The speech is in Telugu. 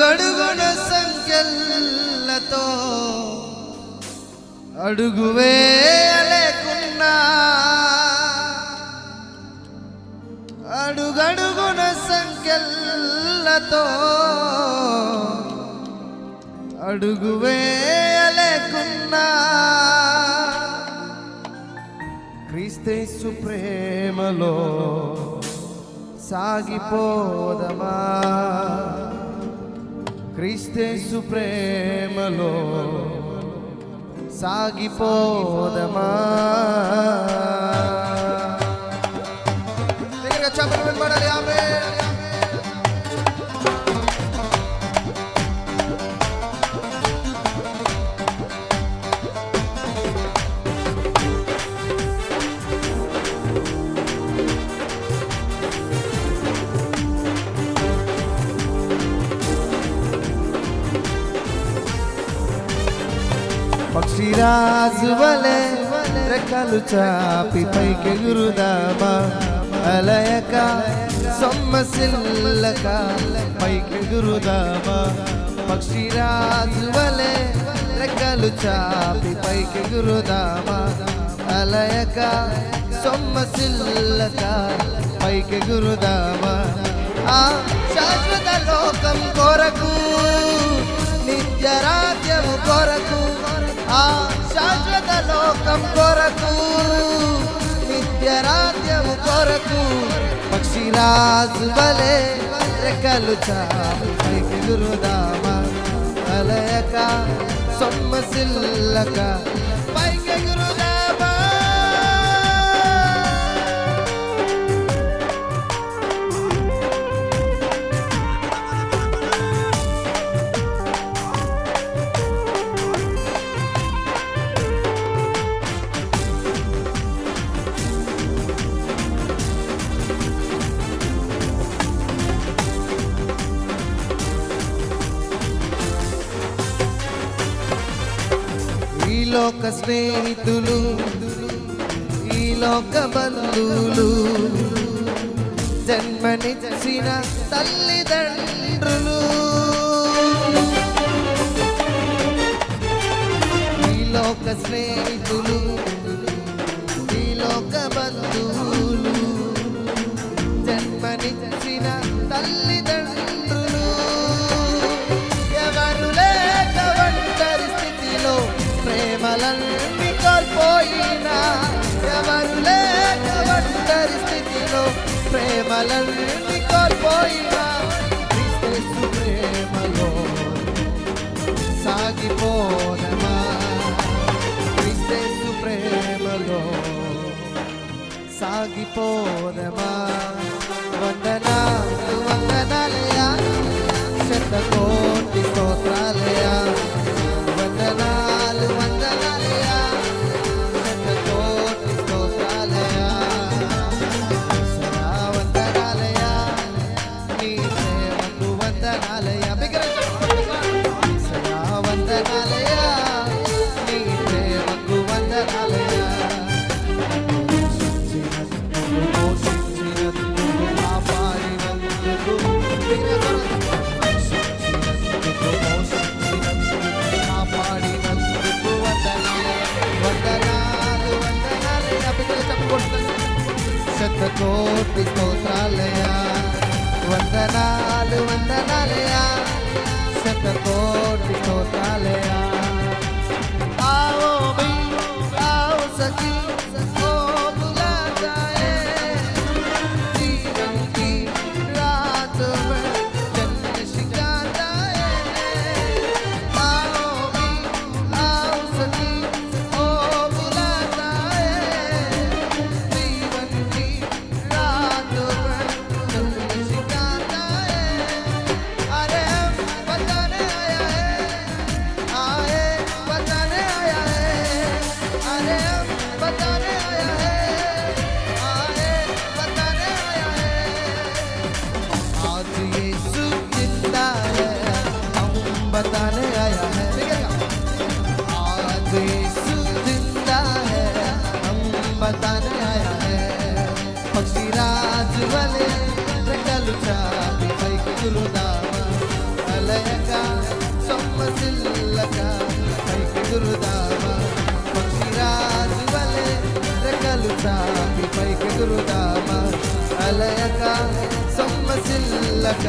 అడుగడుగున సంఖ్యలతో అడుగు వేయలేకున్నా అడుగడుగున సంఖ్యలతో అడుగు వేయలేకున్నా క్రీస్తు ప్రేమలో సాగిపోదమా క్రీస్తు ప్రేమలో సాగిపోదమా దగ్గరగా చెప్పలు వినబడాలి ఆమె పక్షిరాజు వలె రెక్కలు చాపి పైకెగురుదామా అలయక సొమ్మసిల్లక పైకెగురుదామా పక్షిరాజు వలె రెక్కలు చాపి పైకెగురుదామా అలయక సొమ్మసిల్లక పైకెగురుదామా ఆ శాశ్వత లోకం కొరకు నిత్య రాజ్యము కొరకు ఆ శాశ్వత లోకం కొరకు నిత్య రాజ్యము కొరకు పక్షిరాజు వలె రెక్కలు చాపి పైకెగురుదామా అలయక సొమ్మసిల్లక పైకెగురుదామా ఈ లోక స్నేహితులు ఈ లోక బంధువులు జన్మనిచ్చిన తల్లిదండ్రులు ఈ లోక స్నేహితులు ఈ లోక బంధువులు జన్మనిచ్చిన తల్లిదండ్రులు ఎవరు లేక ఒంటరి స్థితిలో ప్రేమలన్నీ కోల్పోయినా ఎవరు లేక ఒంటరి స్థితిలో ప్రేమలన్నీ కోల్పోయినా క్రీస్తు ప్రేమలో సాగిపోదమా క్రీస్తు ప్రేమలో సాగిపోదమా వందనాలు వందనాలయా శతకోటి స్తోత్రాలయా వందనాలు వందనాలయా శతకోటి స్తోత్రాలయా వందనాలయా నీ ప్రేమకు వందనాలయా వందనాలయా నీ ప్రేమకు వందనాలయా శతకోటి స్తోత్రాలయా వందనాలు వందనాలయా శతకోటి స్తోత్రాలయా आओ भी आओ सखी ओ बुला जाए जीवन की रात में जन्म शिका जाए आओ भी आओ सखी ओ बुला जाए जीवन की रात में जन्म शिका जाए अरे हम बताने आया है आए बताने आया है अरे हम बताने आया है आए बताने आया है आज यीशु जिंदा है हम बताने आया है आज यीशु जिंदा है हम बताने आया है पक्षीराज वाले రెక్కలు చాపి పైకి గురుదామా అలయక సొమ్మసిల్లక పైకెగురుదామా పక్షిరాజు వలె రెక్కలు చాపి పైకెగురుదామా అలయక సొమ్మసిల్లక